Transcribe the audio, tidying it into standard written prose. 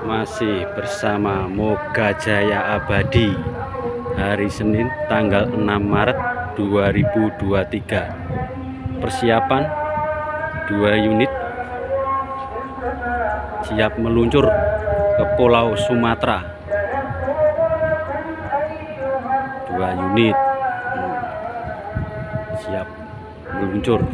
Masih bersama Moga Jaya Abadi, hari Senin tanggal 6 Maret 2023. Persiapan 2 unit siap meluncur ke Pulau Sumatera. 2 unit siap meluncur.